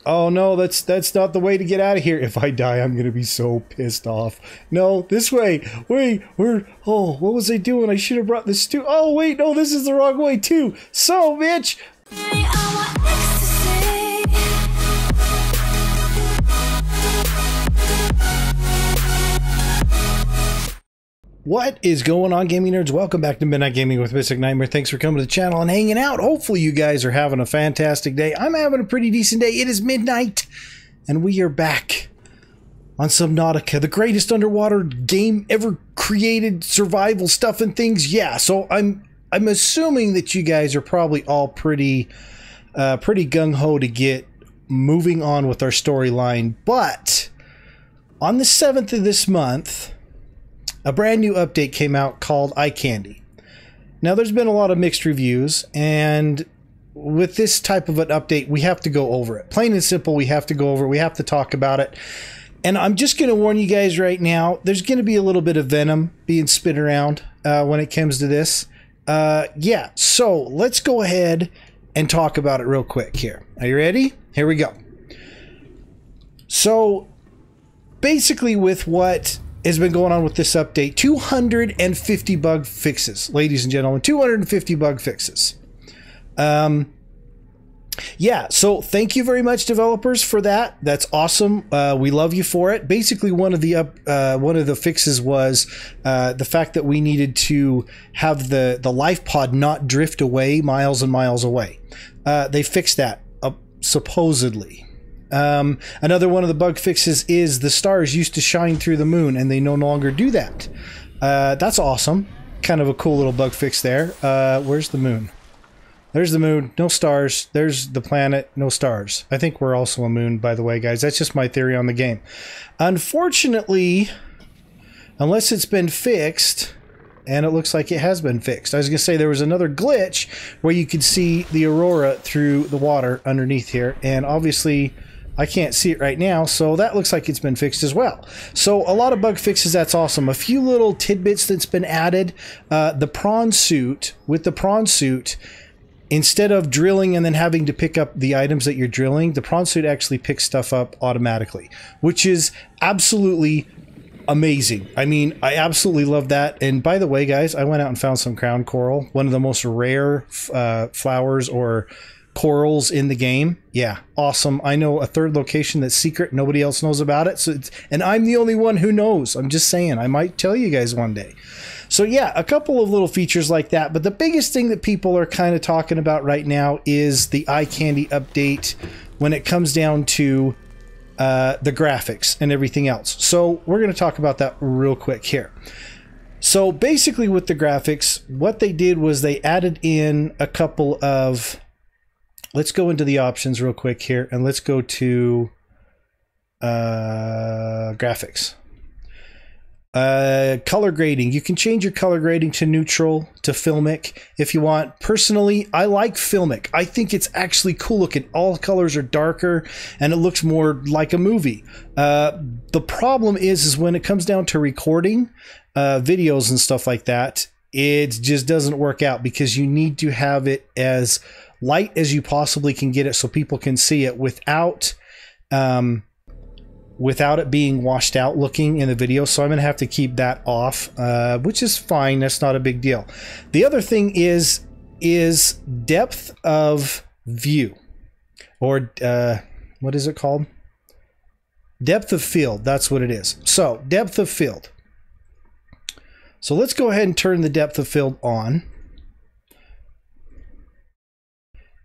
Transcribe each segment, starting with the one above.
Oh no, that's not the way to get out of here. If I die, I'm gonna be so pissed off. No, this way. Wait, oh, what was I doing? I should have brought this too. Oh wait, no, this is the wrong way too. So, bitch. What is going on, gaming nerds? Welcome back to Midnight Gaming with Mystic Nightmare. Thanks for coming to the channel and hanging out. Hopefully you guys are having a fantastic day. I'm having a pretty decent day. It is midnight and we are back on Subnautica, the greatest underwater game ever created, survival stuff and things. Yeah, so I'm assuming that you guys are probably all pretty gung-ho to get moving on with our storyline. But on the 7th of this month, a brand new update came out called Eye Candy. Now, there's been a lot of mixed reviews, and with this type of an update, we have to go over it. Plain and simple, we have to go over it. We have to talk about it. And I'm just going to warn you guys right now, there's going to be a little bit of venom being spit around when it comes to this. Yeah, so let's go ahead and talk about it real quick here. Are you ready? Here we go. So, basically with what has been going on with this update, 250 bug fixes, ladies and gentlemen, 250 bug fixes. Yeah, so thank you very much, developers, for that. That's awesome. We love you for it. Basically, one of the fixes was the fact that we needed to have the life pod not drift away miles and miles away. They fixed that, supposedly. Another one of the bug fixes is the stars used to shine through the moon, and they no longer do that. That's awesome. Kind of a cool little bug fix there. Where's the moon? There's the moon. No stars. There's the planet. No stars. I think we're also a moon, by the way, guys. That's just my theory on the game. Unfortunately, unless it's been fixed, and it looks like it has been fixed. I was going to say there was another glitch where you could see the aurora through the water underneath here, and obviously I can't see it right now, so that looks like it's been fixed as well. So a lot of bug fixes, that's awesome. A few little tidbits that's been added. The prawn suit, with the prawn suit, instead of drilling and then having to pick up the items that you're drilling, the prawn suit actually picks stuff up automatically, which is absolutely amazing. I mean, I absolutely love that. And by the way, guys, I went out and found some crown coral, one of the most rare flowers or corals in the game. Yeah, awesome. I know a third location that's secret. Nobody else knows about it. So and I'm the only one who knows. I'm just saying. I might tell you guys one day. So yeah, a couple of little features like that. But the biggest thing that people are kind of talking about right now is the Eye Candy update when it comes down to the graphics and everything else. So we're going to talk about that real quick here. So basically with the graphics, what they did was they added in a couple of, let's go into the options real quick here, and let's go to graphics. Color grading. You can change your color grading to neutral, to filmic if you want. Personally, I like filmic. I think it's actually cool looking. All colors are darker and it looks more like a movie. The problem is when it comes down to recording videos and stuff like that, it just doesn't work out because you need to have it as light as you possibly can get it so people can see it without it being washed out looking in the video. So I'm going to have to keep that off, which is fine. That's not a big deal. The other thing is depth of view, or what is it called? Depth of field. That's what it is. So depth of field. So let's go ahead and turn the depth of field on.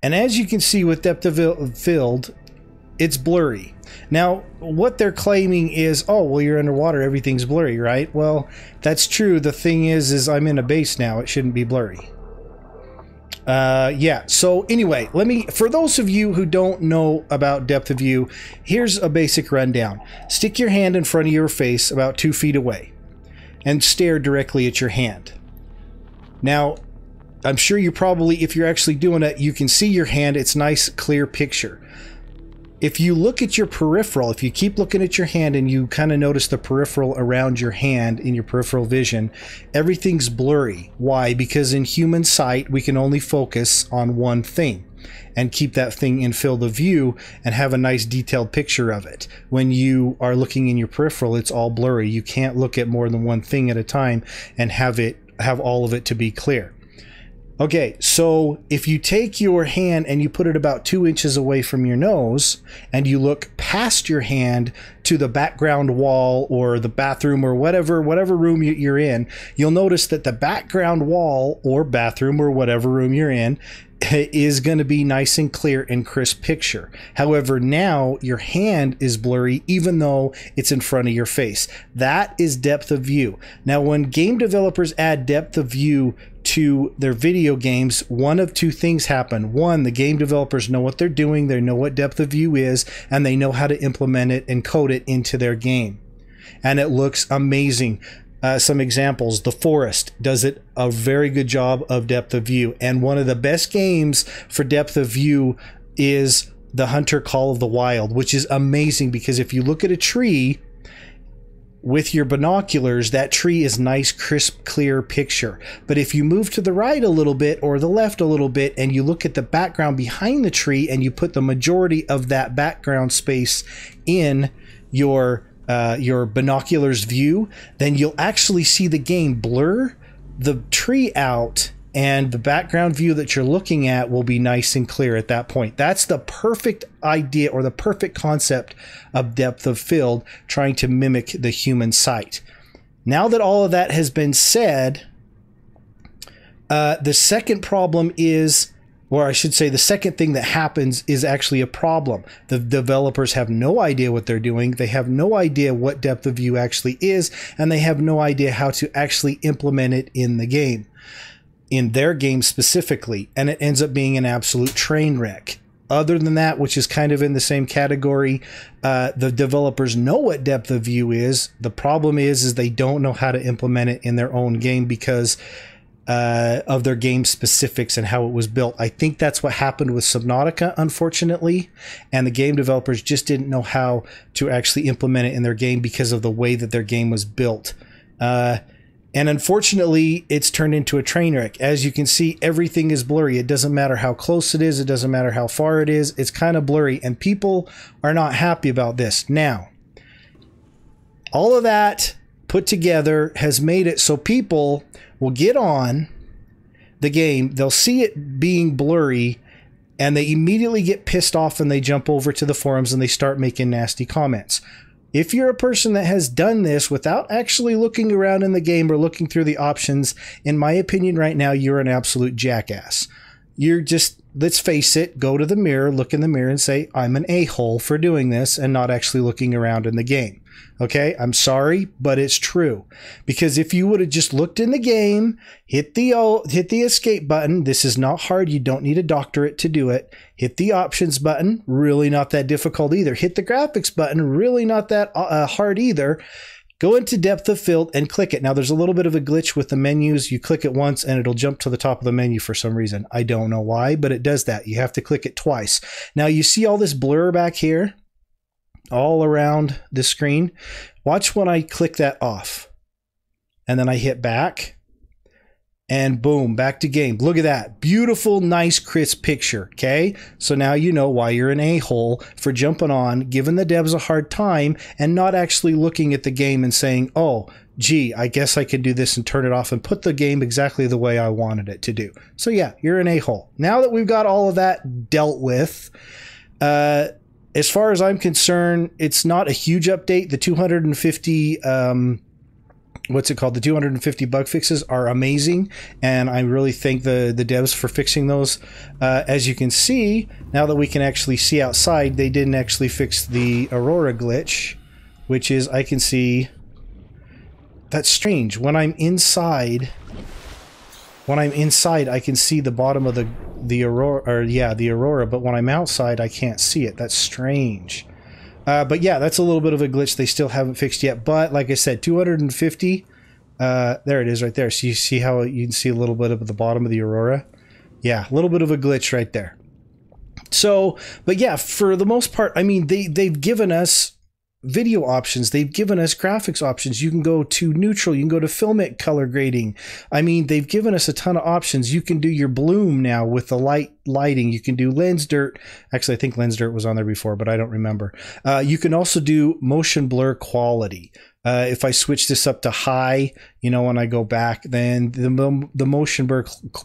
And as you can see with depth of field, it's blurry. Now, what they're claiming is, oh, well, you're underwater, everything's blurry, right? Well, that's true. The thing is I'm in a base now. It shouldn't be blurry. Yeah, so anyway, for those of you who don't know about depth of view, here's a basic rundown. Stick your hand in front of your face about 2 feet away and stare directly at your hand. Now, I'm sure you probably, if you're actually doing it, you can see your hand. It's nice, clear picture. If you look at your peripheral, if you keep looking at your hand and you kind of notice the peripheral around your hand in your peripheral vision, everything's blurry. Why? Because in human sight, we can only focus on one thing. and keep that thing in field of view and have a nice detailed picture of it. When you are looking in your peripheral, it's all blurry. You can't look at more than one thing at a time and have all of it to be clear. Okay, so if you take your hand and you put it about 2 inches away from your nose and you look past your hand to the background wall or the bathroom or whatever room you're in, you'll notice that the background wall or bathroom or whatever room you're in is going to be nice and clear and crisp picture. However, now your hand is blurry even though it's in front of your face. That is depth of view. Now, when game developers add depth of view to their video games, one of two things happen. One, the game developers know what they're doing, they know what depth of view is, and they know how to implement it and code it into their game. And it looks amazing. Some examples: The Forest does it a very good job of depth of view, and one of the best games for depth of view is The Hunter Call of the Wild, which is amazing because if you look at a tree with your binoculars, that tree is nice, crisp, clear picture. But if you move to the right a little bit or the left a little bit and you look at the background behind the tree and you put the majority of that background space in your binoculars view, then you'll actually see the game blur the tree out, and the background view that you're looking at will be nice and clear at that point. That's the perfect idea or the perfect concept of depth of field, trying to mimic the human sight. Now that all of that has been said, the second problem is, or I should say the second thing that happens is actually a problem. The developers have no idea what they're doing. They have no idea what depth of view actually is, and they have no idea how to actually implement it in the game, in their game specifically, and it ends up being an absolute train wreck. Other than that, which is kind of in the same category, the developers know what depth of view is. The problem is they don't know how to implement it in their own game because of their game specifics and how it was built. I think that's what happened with Subnautica, unfortunately, and the game developers just didn't know how to actually implement it in their game because of the way that their game was built. And unfortunately, it's turned into a train wreck. As you can see, everything is blurry. It doesn't matter how close it is. It doesn't matter how far it is. It's kind of blurry, and people are not happy about this. Now, all of that put together has made it so people will get on the game, they'll see it being blurry, and they immediately get pissed off and they jump over to the forums and they start making nasty comments. If you're a person that has done this without actually looking around in the game or looking through the options, in my opinion right now, you're an absolute jackass. You're just, let's face it, go to the mirror, look in the mirror and say, I'm an a-hole for doing this and not actually looking around in the game. Okay, I'm sorry, but it's true. Because if you would have just looked in the game, hit the escape button. This is not hard. You don't need a doctorate to do it. Hit the options button. Really not that difficult either. Hit the graphics button. Really not that hard either. Go into depth of field and click it. Now, there's a little bit of a glitch with the menus. You click it once and it'll jump to the top of the menu for some reason. I don't know why, but it does that. You have to click it twice. Now, you see all this blur back here? All around the screen. Watch when I click that off and then I hit back and boom, back to game. Look at that beautiful, nice, crisp picture. Okay, so now you know why you're an a-hole for jumping on, giving the devs a hard time and not actually looking at the game and saying, oh gee, I guess I could do this and turn it off and put the game exactly the way I wanted it to do. So yeah, you're an a-hole. Now that we've got all of that dealt with, as far as I'm concerned, it's not a huge update. The 250, the 250 bug fixes are amazing, and I really thank the devs for fixing those. As you can see, now that we can actually see outside, they didn't actually fix the Aurora glitch, which is, I can see, that's strange. When I'm inside, I can see the bottom of the Aurora, or yeah, the Aurora, but when I'm outside, I can't see it. That's strange. But yeah, that's a little bit of a glitch they still haven't fixed yet. But like I said, 250, there it is right there. So you see how you can see a little bit of the bottom of the Aurora? Yeah, a little bit of a glitch right there. So, but yeah, for the most part, I mean, they've given us video options. They've given us graphics options. You can go to neutral. You can go to filmic color grading. I mean, they've given us a ton of options. You can do your bloom now with the lighting. You can do lens dirt. Actually, I think lens dirt was on there before, but I don't remember. You can also do motion blur quality. If I switch this up to high, you know, when I go back, then the motion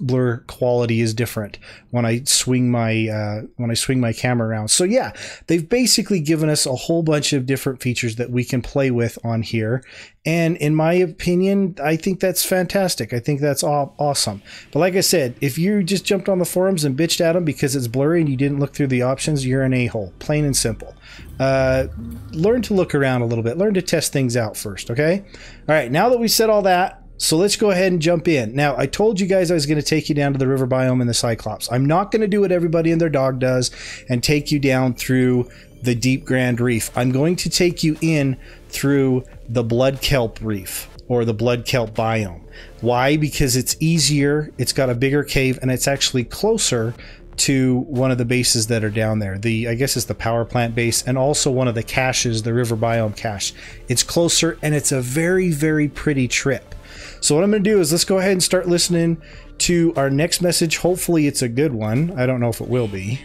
blur quality is different when I swing my camera around. So yeah, they've basically given us a whole bunch of different features that we can play with on here. And in my opinion, I think that's fantastic. I think that's awesome. But like I said, if you just jumped on the forums and bitched at them because it's blurry and you didn't look through the options, you're an a-hole, plain and simple. Learn to look around a little bit. Learn to test things out first, okay? All right, now that we said all that, so let's go ahead and jump in. Now, I told you guys I was going to take you down to the river biome and the Cyclops. I'm not going to do what everybody and their dog does and take you down through the deep Grand Reef. I'm going to take you in through the blood kelp reef or the blood kelp biome. Why? Because it's easier, it's got a bigger cave, and it's actually closer to one of the bases that are down there. I guess it's the power plant base, and also one of the caches, the river biome cache. It's closer, and it's a very, very pretty trip. So what I'm going to do is let's go ahead and start listening to our next message. Hopefully it's a good one. I don't know if it will be.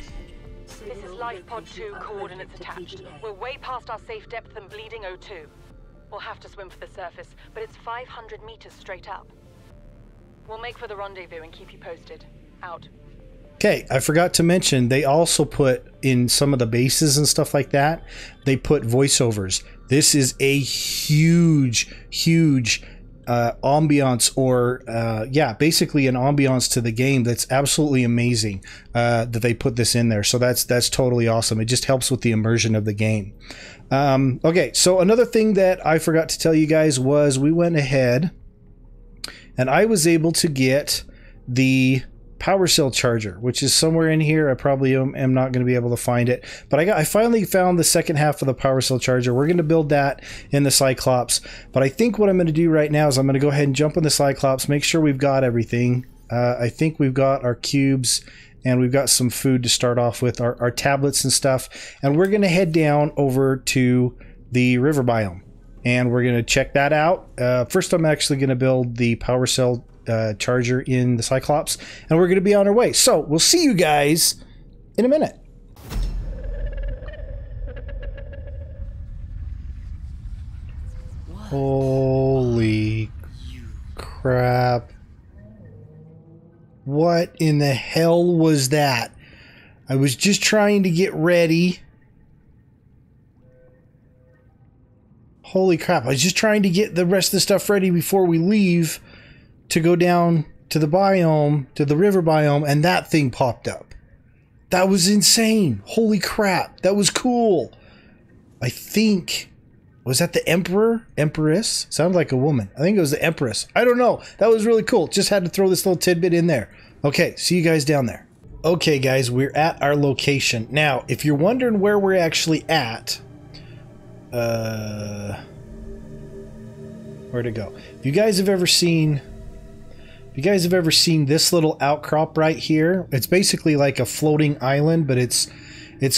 This is Life Pod 2, coordinates attached. We're way past our safe depth and bleeding O2. We'll have to swim for the surface, but it's 500 meters straight up. We'll make for the rendezvous and keep you posted. Out. Okay, I forgot to mention, they also put in some of the bases and stuff like that, they put voiceovers. This is a huge, huge ambiance, or yeah, basically an ambiance to the game that's absolutely amazing that they put this in there. So that's totally awesome. It just helps with the immersion of the game. Okay, so another thing that I forgot to tell you guys was we went ahead and I was able to get the power cell charger, which is somewhere in here. I probably am not going to be able to find it, but I finally found the second half of the power cell charger. We're going to build that in the Cyclops, but I think what I'm going to do right now is I'm going to go ahead and jump in the Cyclops, make sure we've got everything. I think we've got our cubes and we've got some food to start off with, our tablets and stuff, and we're going to head down over to the river biome and we're going to check that out. First, I'm actually going to build the power cell charger in the Cyclops, and we're going to be on our way. So we'll see you guys in a minute. What? Holy crap. What in the hell was that? I was just trying to get ready. Holy crap. I was just trying to get the rest of the stuff ready before we leave to go down to the biome, to the river biome, and that thing popped up. That was insane. Holy crap. That was cool. I think, was that the Emperor? Empress? Sounded like a woman. I think it was the Empress. I don't know. That was really cool. Just had to throw this little tidbit in there. Okay, see you guys down there. Okay guys, we're at our location. Now, if you're wondering where we're actually at, where'd it go? If you guys have ever seen this little outcrop right here, it's basically like a floating island, but it's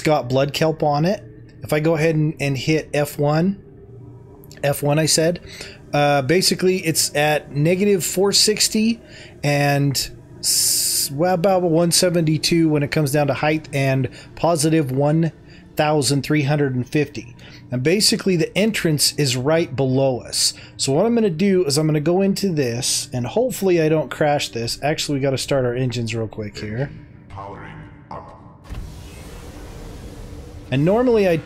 got blood kelp on it. If I go ahead and hit F1 I said, basically it's at negative 460 and about 172 when it comes down to height, and positive 1,350. And basically the entrance is right below us. So what I'm going to do is I'm going to go into this, and hopefully I don't crash this. Actually, we got to start our engines real quick here. Powering up. And normally I'd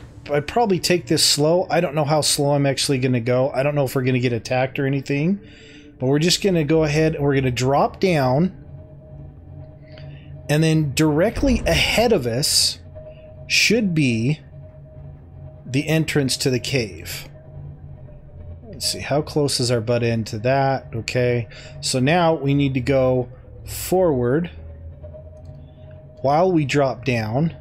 probably take this slow. I don't know how slow I'm actually going to go. I don't know if we're going to get attacked or anything. But we're just going to go ahead and we're going to drop down. And then directly ahead of us should be the entrance to the cave. Let's see, how close is our butt end to that? Okay, so now we need to go forward while we drop down.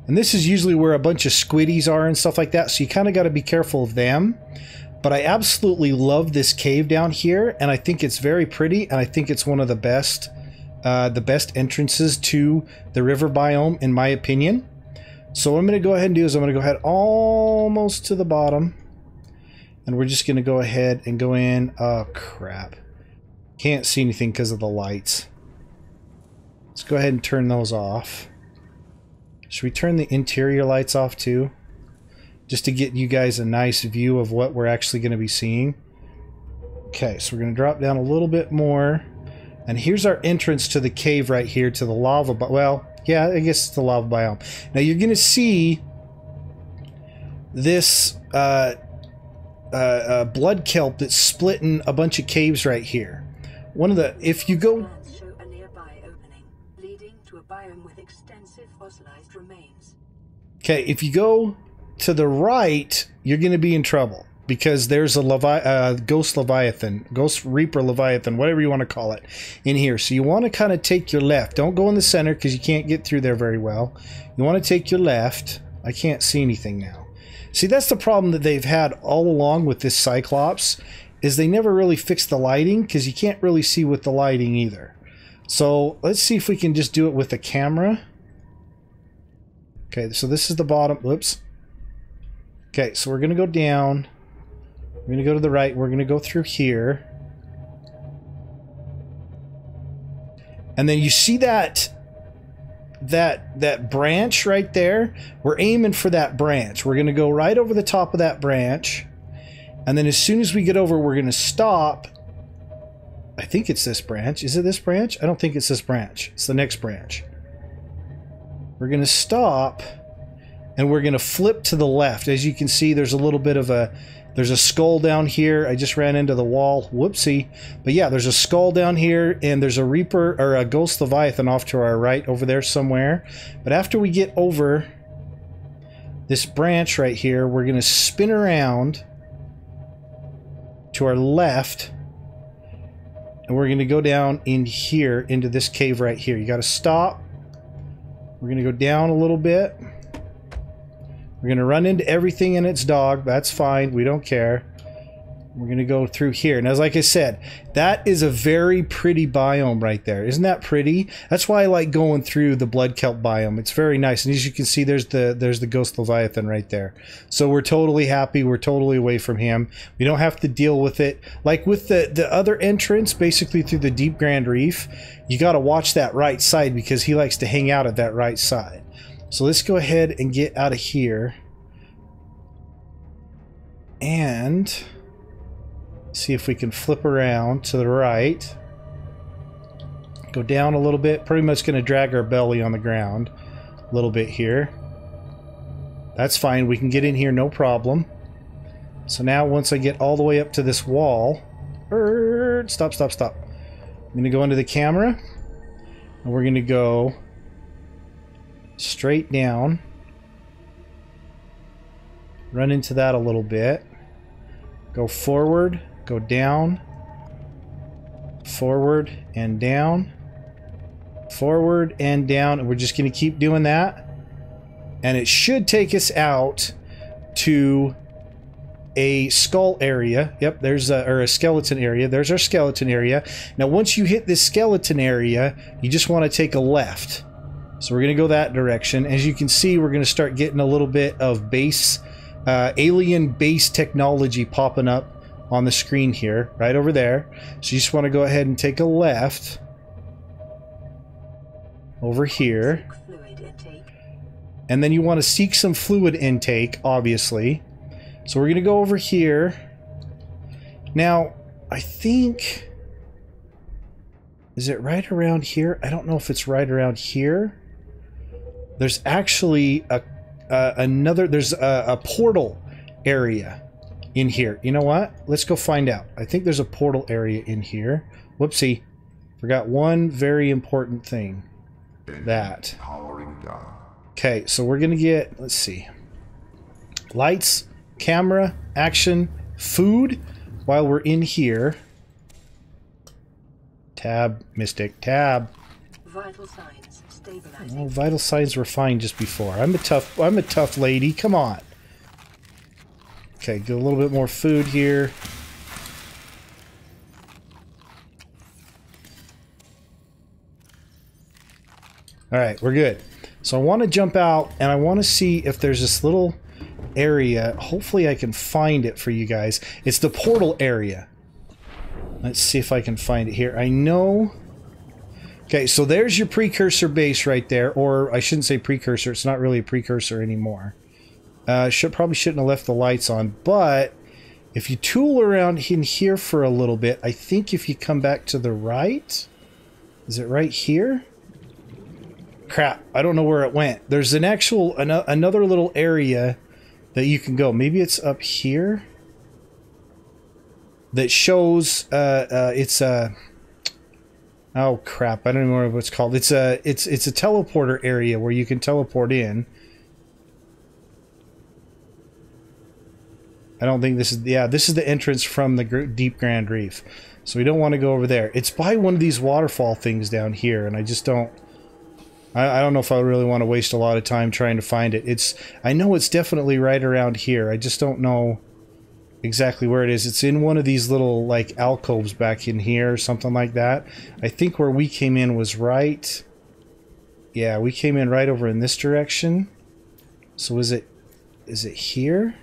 And this is usually where a bunch of squiddies are and stuff like that, so you kind of got to be careful of them. But I absolutely love this cave down here, and I think it's very pretty, and I think it's one of the best entrances to the river biome, in my opinion. So what I'm going to go ahead and do is I'm going to go ahead almost to the bottom. And we're just going to go ahead and go in. Oh, crap. Can't see anything because of the lights. Let's go ahead and turn those off. Should we turn the interior lights off too? Just to get you guys a nice view of what we're actually going to be seeing. Okay, so we're going to drop down a little bit more. And here's our entrance to the cave right here, to the lava. Well, yeah, I guess it's the lava biome. Now you're going to see this blood kelp that's splitting a bunch of caves right here. One of the, if you go, show a nearby opening leading to a biome with extensive fossilized remains. okay, if you go to the right, you're going to be in trouble because there's a ghost leviathan, ghost reaper leviathan, whatever you want to call it, in here. So you want to kind of take your left. Don't go in the center because you can't get through there very well. You want to take your left. I can't see anything now. See, that's the problem that they've had all along with this Cyclops, is they never really fixed the lighting because you can't really see with the lighting either. So let's see if we can just do it with the camera. Okay, so this is the bottom. Whoops. Okay, so we're going to go down. We're going to go to the right. We're going to go through here. And then you see that branch right there? We're aiming for that branch. We're going to go right over the top of that branch. And then as soon as we get over, we're going to stop. I think it's this branch. Is it this branch? I don't think it's this branch. It's the next branch. We're going to stop. And we're going to flip to the left. As you can see, there's a little bit of a... There's a skull down here. I just ran into the wall. Whoopsie. But yeah, there's a skull down here. And there's a Reaper, or a Ghost Leviathan off to our right over there somewhere. But after we get over this branch right here, we're going to spin around to our left, and we're going to go down in here into this cave right here. You got to stop. We're going to go down a little bit. We're going to run into everything in its dog. That's fine. We don't care. We're going to go through here. Now, like I said, that is a very pretty biome right there. Isn't that pretty? That's why I like going through the blood kelp biome. It's very nice. And as you can see, there's the Ghost Leviathan right there. So we're totally happy. We're totally away from him. We don't have to deal with it. Like with the other entrance, basically through the Deep Grand Reef, you got to watch that right side because he likes to hang out at that right side. So let's go ahead and get out of here. And... see if we can flip around to the right. Go down a little bit. Pretty much going to drag our belly on the ground a little bit here. That's fine. We can get in here, no problem. So now once I get all the way up to this wall... Stop. I'm going to go into the camera. And we're going to go straight down. Run into that a little bit. Go forward. Go down, forward and down, forward and down, and we're just going to keep doing that. And it should take us out to a skull area. Yep, there's a skeleton area. There's our skeleton area. Now, once you hit this skeleton area, you just want to take a left. So we're going to go that direction. As you can see, we're going to start getting a little bit of base, alien base technology popping up on the screen here, right over there. So you just want to go ahead and take a left over here. And then you want to seek some fluid intake, obviously. So we're going to go over here. Now, I think... is it right around here? I don't know if it's right around here. There's actually there's a portal area in here. You know what? Let's go find out. I think there's a portal area in here. Whoopsie. Forgot one very important thing. That. Okay, so we're going to get, let's see. Lights, camera, action, food while we're in here. Tab, Mystic, tab. Vital signs stabilizing. Oh, vital signs were fine just before. I'm a tough lady. Come on. Okay, get a little bit more food here. Alright, we're good. So I want to jump out, and I want to see if there's this little area. Hopefully I can find it for you guys. It's the portal area. Let's see if I can find it here. I know... Okay, so there's your Precursor base right there. Or I shouldn't say Precursor. It's not really a Precursor anymore. Probably shouldn't have left the lights on. But if you tool around in here for a little bit, I think if you come back to the right... Is it right here? Crap, I don't know where it went. There's an actual... another little area that you can go. Maybe it's up here? That shows... it's a... Oh crap! I don't even know what it's called. It's a teleporter area where you can teleport in. I don't think this is... Yeah, this is the entrance from the Deep Grand Reef. So we don't want to go over there. It's by one of these waterfall things down here, and I just don't... I don't know if I really want to waste a lot of time trying to find it. I know it's definitely right around here. I just don't know exactly where it is. It's in one of these little, like, alcoves back in here or something like that. I think where we came in was right... Yeah, we came in right over in this direction. So is it here?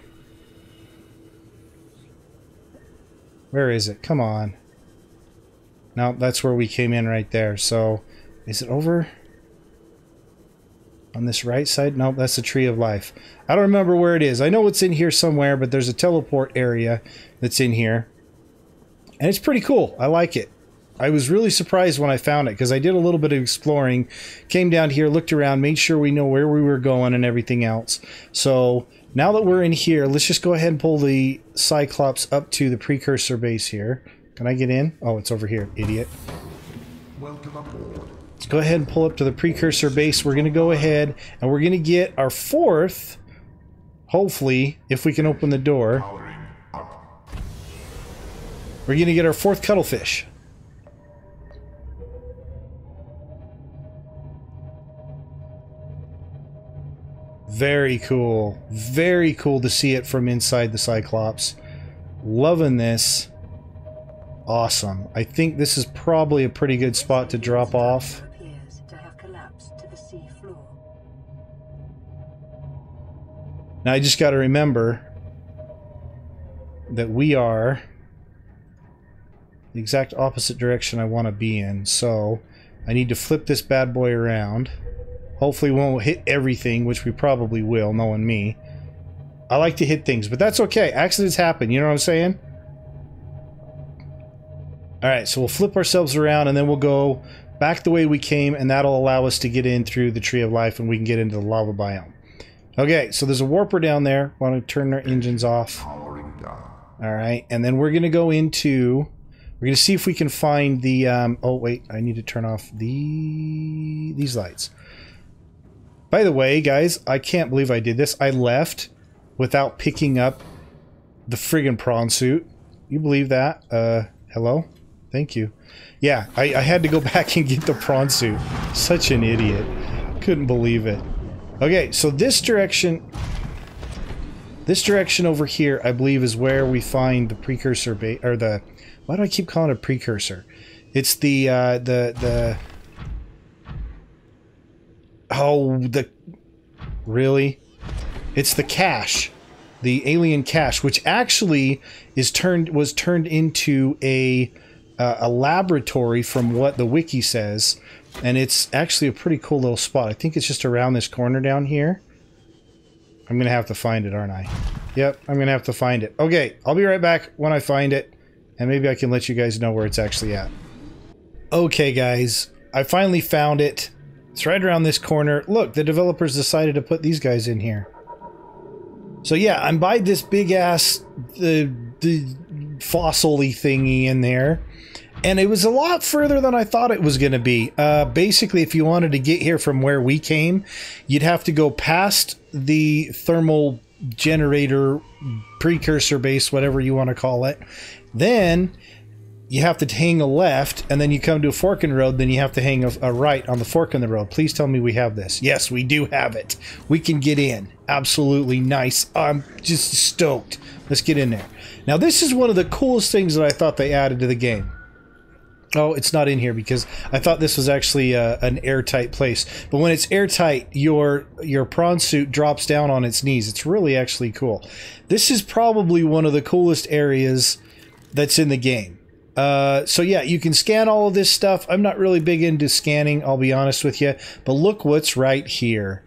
Where is it? Come on. No, that's where we came in right there. So, is it over on this right side? No, that's the Tree of Life. I don't remember where it is. I know it's in here somewhere, but there's a teleport area that's in here. And it's pretty cool. I like it. I was really surprised when I found it, because I did a little bit of exploring, came down here, looked around, made sure we know where we were going and everything else. So, now that we're in here, let's just go ahead and pull the Cyclops up to the Precursor base here. Can I get in? Oh, it's over here, idiot. Welcome aboard. Let's go ahead and pull up to the Precursor base. We're going to go ahead and we're going to get our fourth, hopefully, if we can open the door. Powering up. We're going to get our fourth cuttlefish. Very cool. Very cool to see it from inside the Cyclops. Loving this. Awesome. I think this is probably a pretty good spot to drop off. Appears to have collapsed to the sea floor. Now I just got to remember that we are the exact opposite direction I want to be in. So I need to flip this bad boy around. Hopefully we won't hit everything, which we probably will, knowing me. I like to hit things, but that's okay. Accidents happen, you know what I'm saying? Alright, so we'll flip ourselves around and then we'll go back the way we came, and that'll allow us to get in through the Tree of Life and we can get into the lava biome. Okay, so there's a warper down there. Want to turn our engines off. Powering down. Alright, and then we're going to go into... We're going to see if we can find the... oh, wait, I need to turn off these lights. By the way, guys, I can't believe I did this. I left without picking up the friggin' prawn suit. You believe that? Hello? Thank you. Yeah, I had to go back and get the prawn suit. Such an idiot. Couldn't believe it. Okay, so this direction over here, I believe, is where we find the Precursor base, or the... Why do I keep calling it a Precursor? It's the oh, really? It's the cache. The alien cache, which actually was turned into a laboratory from what the wiki says, and it's actually a pretty cool little spot. I think it's just around this corner down here. I'm gonna have to find it, aren't I? Yep, I'm gonna have to find it. Okay, I'll be right back when I find it, and maybe I can let you guys know where it's actually at. Okay, guys, I finally found it. It's right around this corner. Look, the developers decided to put these guys in here. So yeah, I'm by this big ass the fossil-y thingy in there, and it was a lot further than I thought it was going to be. Basically, if you wanted to get here from where we came, you'd have to go past the thermal generator Precursor base, whatever you want to call it. Then you have to hang a left, and then you come to a fork in the road, then you have to hang a right on the fork in the road. Please tell me we have this. Yes, we do have it. We can get in. Absolutely nice. I'm just stoked. Let's get in there. Now, this is one of the coolest things that I thought they added to the game. Oh, it's not in here because I thought this was actually an airtight place. But when it's airtight, your prawn suit drops down on its knees. It's really actually cool. This is probably one of the coolest areas that's in the game. So yeah, you can scan all of this stuff. I'm not really big into scanning, I'll be honest with you. But look what's right here.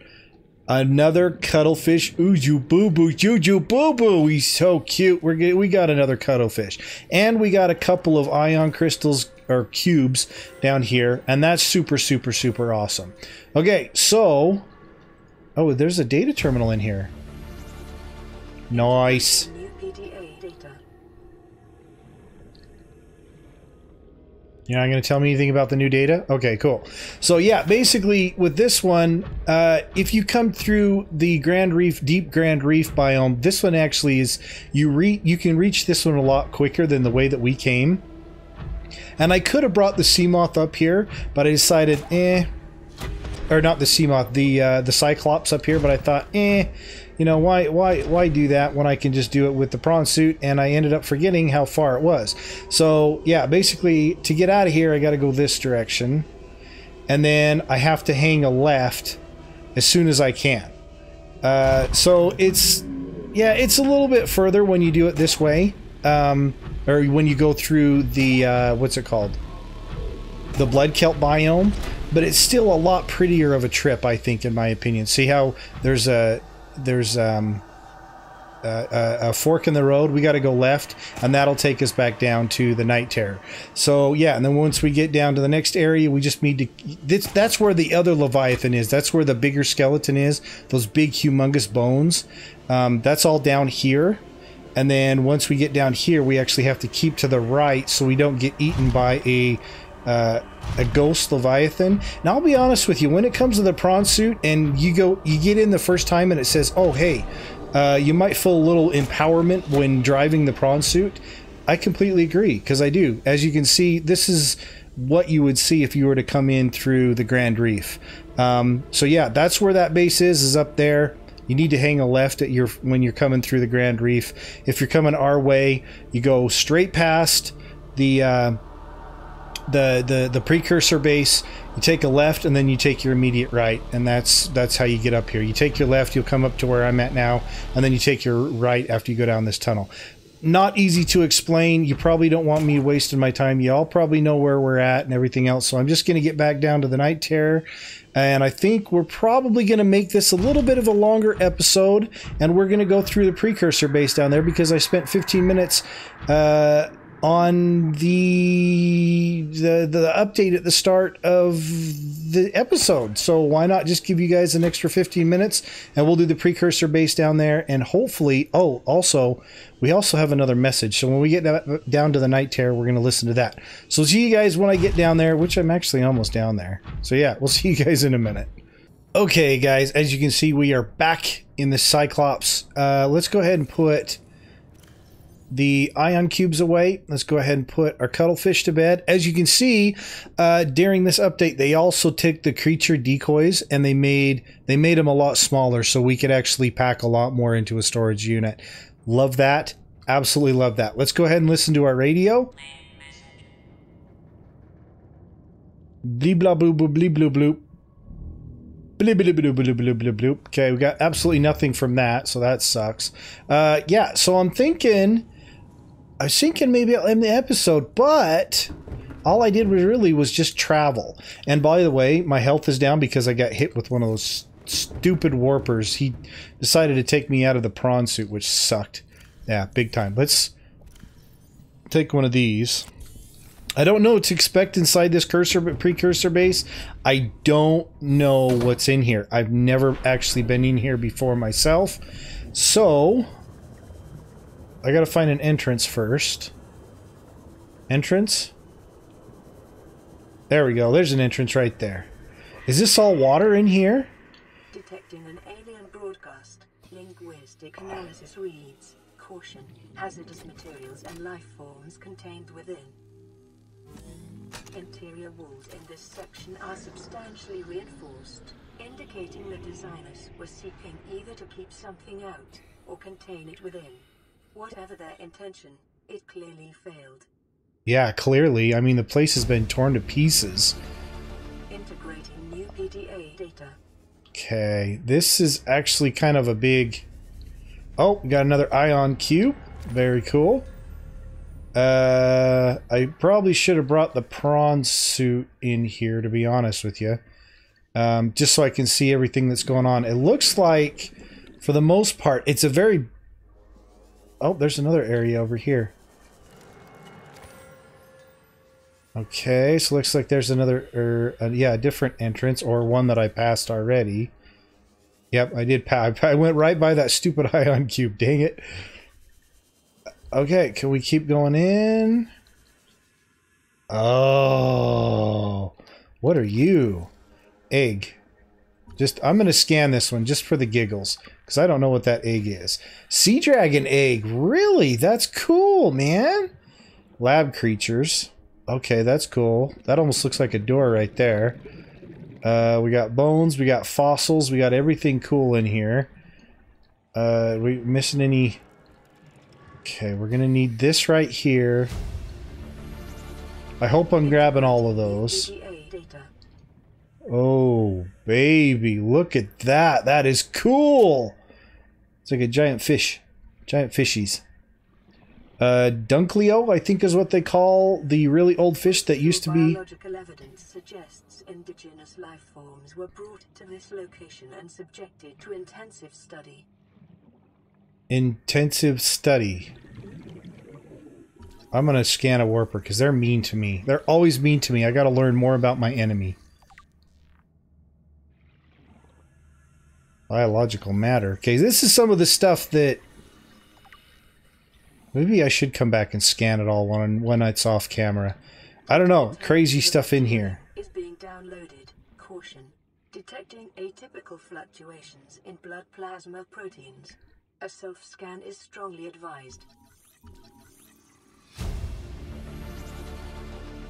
Another cuttlefish. Ooju boo boo, juju boo boo. He's so cute. We got another cuttlefish, and we got a couple of ion crystals or cubes down here, and that's super, super, super awesome. Okay, so oh, there's a data terminal in here. Nice. New PDA data. You're not going to tell me anything about the new data? Okay, cool. So yeah, basically with this one, if you come through the Grand Reef, deep Grand Reef biome, this one actually is, you can reach this one a lot quicker than the way that we came. And I could have brought the Seamoth up here, but I decided, or not the Seamoth, the Cyclops up here, but I thought, you know, why do that when I can just do it with the prawn suit? And I ended up forgetting how far it was. So yeah, basically to get out of here, I got to go this direction, and then I have to hang a left as soon as I can. So it's, yeah, it's a little bit further when you do it this way, or when you go through the what's it called, the blood kelp biome, but it's still a lot prettier of a trip, I think, in my opinion. See how there's a fork in the road? We got to go left, and that'll take us back down to the Night Terror. So yeah, and then once we get down to the next area, we just need to, that's where the other Leviathan is. That's where the bigger skeleton is, those big humongous bones. That's all down here. And then once we get down here, we actually have to keep to the right so we don't get eaten by a ghost Leviathan. Now I'll be honest with you, when it comes to the prawn suit and you get in the first time and it says, oh hey, you might feel a little empowerment when driving the prawn suit, I completely agree, because I do. As you can see, this is what you would see if you were to come in through the Grand Reef. So yeah, that's where that base is up there. You need to hang a left at when you're coming through the Grand Reef. If you're coming our way, you go straight past the Precursor base, you take a left, and then you take your immediate right, and that's how you get up here. You take your left, you'll come up to where I'm at now, and then you take your right after you go down this tunnel. Not easy to explain. You probably don't want me wasting my time. You all probably know where we're at and everything else, so I'm just going to get back down to the Night Terror, and I think we're probably going to make this a little bit of a longer episode, and we're going to go through the Precursor base down there because I spent 15 minutes on the update at the start of the episode. So why not just give you guys an extra 15 minutes, and we'll do the Precursor base down there, and hopefully, oh, also, we also have another message. So when we get down to the Night Terror, we're going to listen to that. So see you guys when I get down there, which I'm actually almost down there. So yeah, we'll see you guys in a minute. Okay, guys, as you can see, we are back in the Cyclops. Let's go ahead and put the ion cubes away. Let's go ahead and put our cuttlefish to bed. As you can see, during this update, they also took the creature decoys and they made them a lot smaller, so we could actually pack a lot more into a storage unit. Love that. Absolutely love that. Let's go ahead and listen to our radio. Bleep blah bloop bloop bleep bloop bloop. Bleep bloop bloop bloop bloop bloop bloop. Okay, we got absolutely nothing from that, so that sucks. Yeah, so I was thinking maybe I'll end the episode, but all I did was just travel. And by the way, my health is down because I got hit with one of those stupid warpers. He decided to take me out of the prawn suit, which sucked. Yeah, big time. Let's take one of these. I don't know what to expect inside this Precursor base. I don't know what's in here. I've never actually been in here before myself. So I gotta find an entrance first. Entrance? There we go. There's an entrance right there. Is this all water in here? Detecting an alien broadcast. Linguistic analysis reads, caution, hazardous materials and life forms contained within. Interior walls in this section are substantially reinforced, indicating the designers were seeking either to keep something out or contain it within. Whatever their intention, it clearly failed. Yeah, clearly. I mean, the place has been torn to pieces. Integrating new PDA data. Okay, this is actually kind of a big... Oh, we got another ion cube. Very cool. I probably should have brought the prawn suit in here, to be honest with you. Just so I can see everything that's going on. It looks like, for the most part, it's a very... Oh, there's another area over here. Okay, so looks like there's another, yeah, a different entrance, or one that I passed already. Yep, I did pass. I went right by that stupid ion cube, dang it. Okay, can we keep going in? Oh, what are you? Egg. I'm going to scan this one just for the giggles, because I don't know what that egg is. Sea dragon egg, really? That's cool, man. Lab creatures. Okay, that's cool. That almost looks like a door right there. We got bones, we got fossils, we got everything cool in here. We missing any... Okay, we're gonna need this right here. I hope I'm grabbing all of those. Oh, baby, look at that. That is cool. It's like a giant fish. Giant fishies. Dunkleo, I think is what they call the really old fish that used to be... Biological evidence suggests indigenous life forms were brought to this location and subjected to intensive study. Intensive study. I'm gonna scan a warper because they're mean to me. They're always mean to me. I gotta learn more about my enemy. Biological matter. Okay, this is some of the stuff that... Maybe I should come back and scan it all when it's off camera. I don't know. Crazy stuff in here. Is being downloaded. Caution. Detecting atypical fluctuations in blood plasma proteins. A self-scan is strongly advised.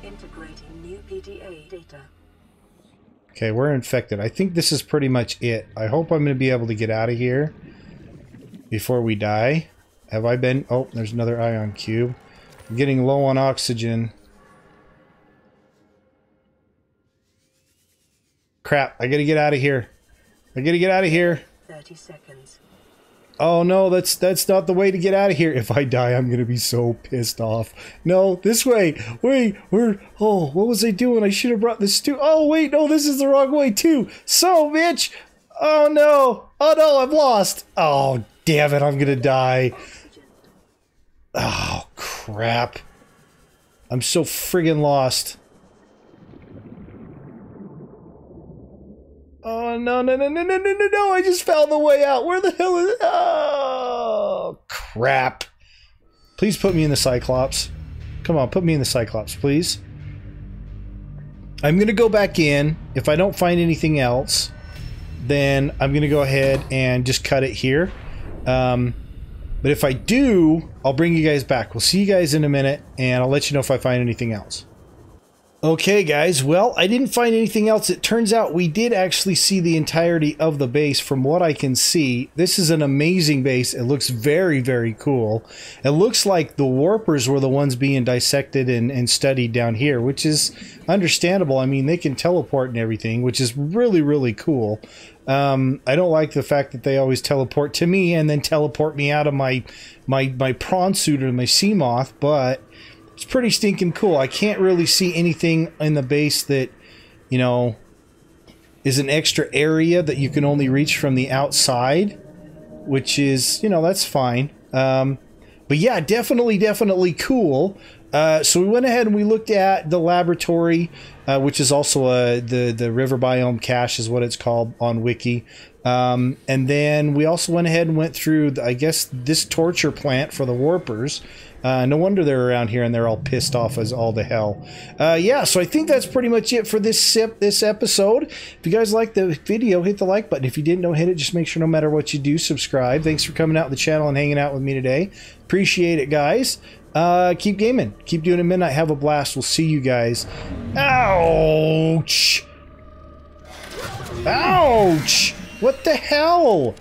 Integrating new PDA data. Okay, we're infected. I think this is pretty much it. I hope I'm going to be able to get out of here before we die. Have I been... Oh, there's another ion cube. I'm getting low on oxygen. Crap, I gotta get out of here. I gotta get out of here. 30 seconds. Oh no, that's not the way to get out of here. If I die, I'm gonna be so pissed off. No, this way. Wait, oh, what was I doing? I should have brought this too. Oh wait, no, this is the wrong way too. So, bitch. Oh no. Oh no, I'm lost. Oh, damn it, I'm gonna die. Oh, crap. I'm so friggin' lost. Oh, no, I just found the way out. Where the hell is it? Oh, crap. Please put me in the Cyclops. Come on, put me in the Cyclops, please. I'm going to go back in. If I don't find anything else, then I'm going to go ahead and just cut it here. But if I do, I'll bring you guys back. We'll see you guys in a minute, and I'll let you know if I find anything else. Okay, guys. Well, I didn't find anything else. It turns out we did actually see the entirety of the base from what I can see. This is an amazing base. It looks very, very cool. It looks like the warpers were the ones being dissected and studied down here, which is understandable. I mean, they can teleport and everything, which is really, really cool. I don't like the fact that they always teleport to me and then teleport me out of my prawn suit or my sea moth, but it's pretty stinking cool. I can't really see anything in the base that, you know, is an extra area that you can only reach from the outside, which is, you know, that's fine. But yeah, definitely cool. So we went ahead and we looked at the laboratory, which is also the River Biome cache is what it's called on Wiki. And then we also went ahead and went through, I guess, this torture plant for the warpers. No wonder they're around here and they're all pissed off as all to hell. Yeah, so I think that's pretty much it for this episode. If you guys liked the video, hit the like button. If you didn't, don't hit it. Just make sure no matter what you do, subscribe. Thanks for coming out to the channel and hanging out with me today. Appreciate it, guys. Keep gaming. Keep doing it midnight. Have a blast. We'll see you guys. Ouch! Ouch! What the hell?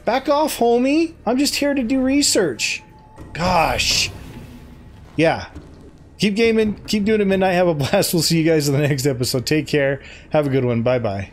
Back off, homie. I'm just here to do research. Gosh. Yeah. Keep gaming. Keep doing it midnight. Have a blast. We'll see you guys in the next episode. Take care. Have a good one. Bye-bye.